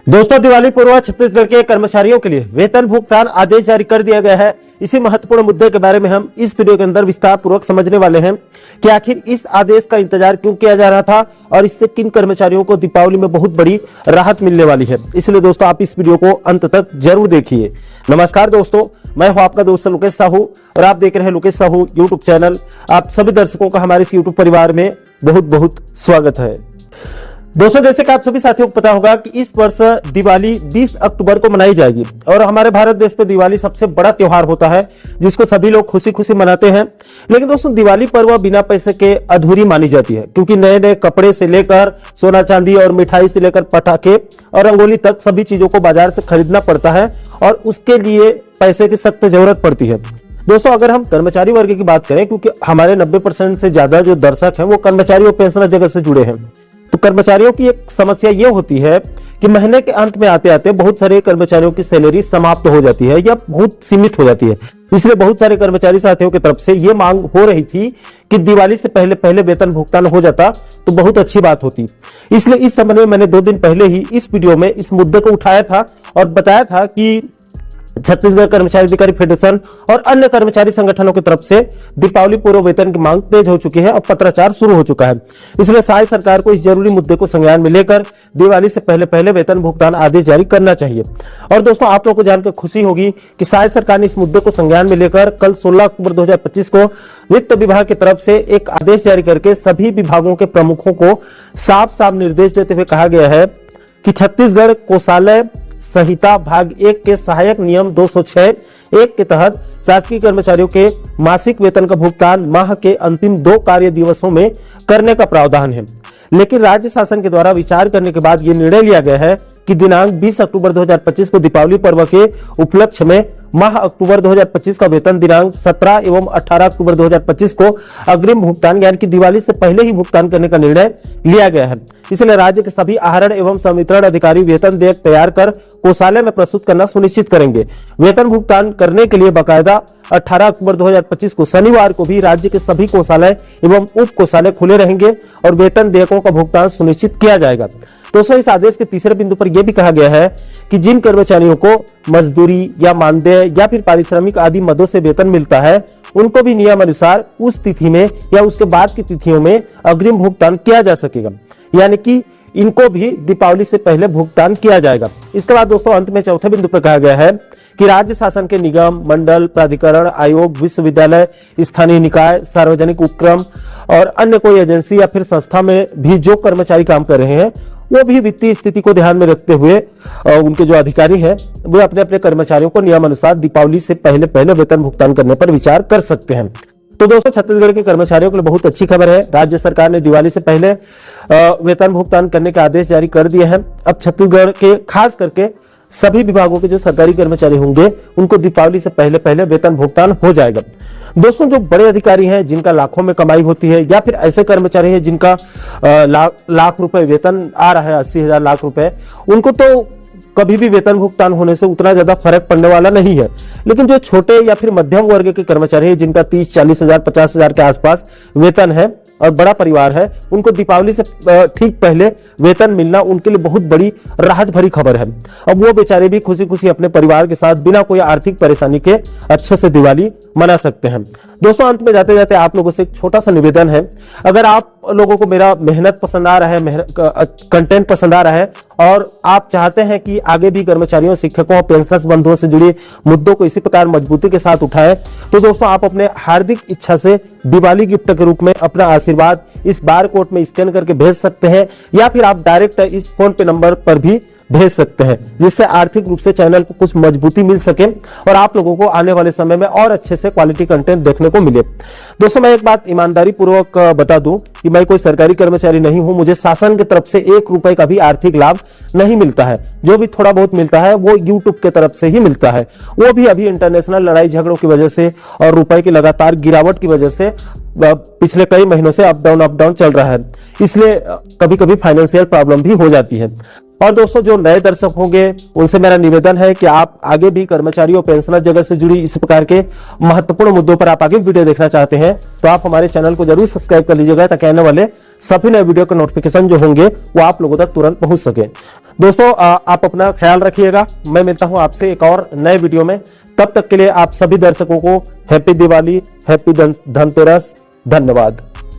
दोस्तों, दिवाली पूर्व छत्तीसगढ़ के कर्मचारियों के लिए वेतन भुगतान आदेश जारी कर दिया गया है। इसी महत्वपूर्ण मुद्दे के बारे में हम इस वीडियो के अंदर विस्तार पूर्वक समझने वाले हैं कि आखिर इस आदेश का इंतजार क्यों किया जा रहा था और इससे किन कर्मचारियों को दीपावली में बहुत बड़ी राहत मिलने वाली है। इसलिए दोस्तों, आप इस वीडियो को अंत तक जरूर देखिए। नमस्कार दोस्तों, मैं हूं आपका दोस्त लोकेश साहू और आप देख रहे हैं लोकेश साहू यूट्यूब चैनल। आप सभी दर्शकों का हमारे इस यूट्यूब परिवार में बहुत बहुत स्वागत है। दोस्तों, जैसे कि आप सभी साथियों को पता होगा कि इस वर्ष दिवाली 20 अक्टूबर को मनाई जाएगी और हमारे भारत देश में दिवाली सबसे बड़ा त्योहार होता है जिसको सभी लोग खुशी खुशी मनाते हैं। लेकिन दोस्तों, दिवाली पर्व बिना पैसे के अधूरी मानी जाती है, क्योंकि नए नए कपड़े से लेकर सोना चांदी और मिठाई से लेकर पटाखे और रंगोली तक सभी चीजों को बाजार से खरीदना पड़ता है और उसके लिए पैसे की सख्त जरूरत पड़ती है। दोस्तों, अगर हम कर्मचारी वर्ग की बात करें, क्योंकि हमारे 90% से ज्यादा जो दर्शक हैं वो कर्मचारी और पेंशनर जगत से जुड़े हैं, तो कर्मचारियों की एक समस्या ये होती है कि महीने के अंत में आते आते बहुत सारे कर्मचारियों की सैलरी समाप्त हो जाती है या बहुत सीमित हो जाती है। इसलिए बहुत सारे कर्मचारी साथियों की तरफ से ये मांग हो रही थी कि दिवाली से पहले पहले वेतन भुगतान हो जाता तो बहुत अच्छी बात होती। इसलिए इस संबंध में मैंने 2 दिन पहले ही इस वीडियो में इस मुद्दे को उठाया था और बताया था कि छत्तीसगढ़ कर्मचारी अधिकारी फेडरेशन और अन्य कर्मचारी संगठनों की तरफ से दीपावली पूर्व वेतन की मांग तेज हो चुकी है और पत्राचार शुरू हो चुका है। इसलिए शायद सरकार को इस जरूरी मुद्दे को संज्ञान में लेकर दिवाली से पहले पहले वेतन भुगतान आदेश जारी करना चाहिए। और दोस्तों, आप लोगों को जानकर खुशी होगी कि शायद सरकार ने इस मुद्दे को संज्ञान में लेकर कल 16 अक्टूबर 2025 को वित्त विभाग की तरफ से एक आदेश जारी करके सभी विभागों के प्रमुखों को साफ साफ निर्देश देते हुए कहा गया है कि छत्तीसगढ़ कोषालय संहिता भाग 1 के सहायक नियम 206(1) के तहत शासकीय कर्मचारियों के मासिक वेतन का भुगतान माह के अंतिम 2 कार्य दिवसों में करने का प्रावधान है। लेकिन राज्य शासन के द्वारा विचार करने के बाद यह निर्णय लिया गया है कि दिनांक 20 अक्टूबर 2025 को दीपावली पर्व के उपलक्ष्य में माह अक्टूबर 2025 का वेतन दिनांक 17 एवं 18 अक्टूबर 2025 को अग्रिम भुगतान यानी कि दिवाली से पहले ही भुगतान करने का निर्णय लिया गया है। इसलिए राज्य के सभी आहरण एवं संवितरण अधिकारी वेतन देयक तैयार कर कोषालय में प्रस्तुत करना सुनिश्चित करेंगे। वेतन भुगतान करने के लिए बाकायदा 18 अक्टूबर 2025 को शनिवार को भी राज्य के सभी कोषालय एवं उप कोषालय खुले रहेंगे और वेतन देयकों का भुगतान सुनिश्चित किया जाएगा। दोस्तों, इस आदेश के तीसरे बिंदु पर यह भी कहा गया है कि जिन कर्मचारियों को मजदूरी या मानदेय या फिर पारिश्रमिक आदि मदों से वेतन मिलता है उनको भी नियमानुसार उस तिथि में या उसके बाद की तिथियों में अग्रिम भुगतान किया जा सकेगा, यानी कि इनको भी दीपावली से पहले भुगतान किया जाएगा। इसके बाद दोस्तों, अंत में चौथे बिंदु पर कहा गया है कि राज्य शासन के निगम, मंडल, प्राधिकरण, आयोग, विश्वविद्यालय, स्थानीय निकाय, सार्वजनिक उपक्रम और अन्य कोई एजेंसी या फिर संस्था में भी जो कर्मचारी काम कर रहे हैं वो भी वित्तीय स्थिति को ध्यान में रखते हुए उनके जो अधिकारी हैं वो अपने अपने कर्मचारियों को नियमानुसार दीपावली से पहले पहले वेतन भुगतान करने पर विचार कर सकते हैं। तो दोस्तों, छत्तीसगढ़ के कर्मचारियों के लिए बहुत अच्छी खबर है। राज्य सरकार ने दिवाली से पहले वेतन भुगतान करने के आदेश जारी कर दिए हैं। अब छत्तीसगढ़ के खास करके सभी विभागों के जो सरकारी कर्मचारी होंगे उनको दीपावली से पहले पहले वेतन भुगतान हो जाएगा। दोस्तों, जो बड़े अधिकारी हैं जिनका लाखों में कमाई होती है या फिर ऐसे कर्मचारी हैं जिनका लाख रुपए वेतन आ रहा है, 80,000 लाख रुपए, उनको तो कभी भी वेतन भुगतान होने से उतना ज्यादा फर्क पड़ने वाला नहीं है। लेकिन जो छोटे या फिर मध्यम वर्ग के कर्मचारी हैं जिनका 30-40 हजार 50 हजार के आसपास वेतन है और बड़ा परिवार है, उनको दीपावली से ठीक पहले वेतन मिलना उनके लिए बहुत बड़ी राहत भरी खबर है। अब वो बेचारे भी खुशी खुशी अपने परिवार के साथ बिना कोई आर्थिक परेशानी के अच्छे से दिवाली मना सकते हैं। दोस्तों, अंत में जाते जाते आप लोगों से एक छोटा सा निवेदन है, अगर आप लोगों को मेरा मेहनत पसंद आ रहा है, कंटेंट पसंद आ रहा है और आप चाहते हैं कि आगे भी कर्मचारियों, शिक्षकों और पेंशनर्स बंधुओं से जुड़े मुद्दों को इसी प्रकार मजबूती के साथ उठाएं, तो दोस्तों आप अपने हार्दिक इच्छा से दिवाली गिफ्ट के रूप में अपना आशीर्वाद इस बार कोड में स्कैन करके भेज सकते हैं या फिर आप डायरेक्ट इस फोन पे नंबर पर भी भेज सकते हैं, जिससे आर्थिक रूप से चैनल को कुछ मजबूती मिल सके और आप लोगों को आने वाले समय में और अच्छे से क्वालिटी कंटेंट देखने को मिले। दोस्तों, मैं एक बात ईमानदारी पूर्वक बता दूं कि मैं कोई सरकारी कर्मचारी नहीं हूं। मुझे शासन की तरफ से 1 रुपए का भी आर्थिक लाभ नहीं मिलता है। जो भी थोड़ा बहुत मिलता है वो यूट्यूब की तरफ से ही मिलता है, वो भी अभी इंटरनेशनल लड़ाई झगड़ों की वजह से और रुपए की लगातार गिरावट की वजह से पिछले कई महीनों से अप डाउन चल रहा है, इसलिए कभी कभी फाइनेंशियल प्रॉब्लम भी हो जाती है। और दोस्तों, जो नए दर्शक होंगे उनसे मेरा निवेदन है कि आप आगे भी कर्मचारी और पेंशनर जगत से जुड़ी इस प्रकार के महत्वपूर्ण मुद्दों पर आप आगे वीडियो देखना चाहते हैं तो आप हमारे चैनल को जरूर सब्सक्राइब कर लीजिएगा, ताकि आने वाले सभी नए वीडियो के नोटिफिकेशन जो होंगे वो आप लोगों तक तुरंत पहुंच सके। दोस्तों आप अपना ख्याल रखिएगा। मैं मिलता हूं आपसे एक और नए वीडियो में। तब तक के लिए आप सभी दर्शकों को हैप्पी दिवाली, हैप्पी धनतेरस। धन्यवाद।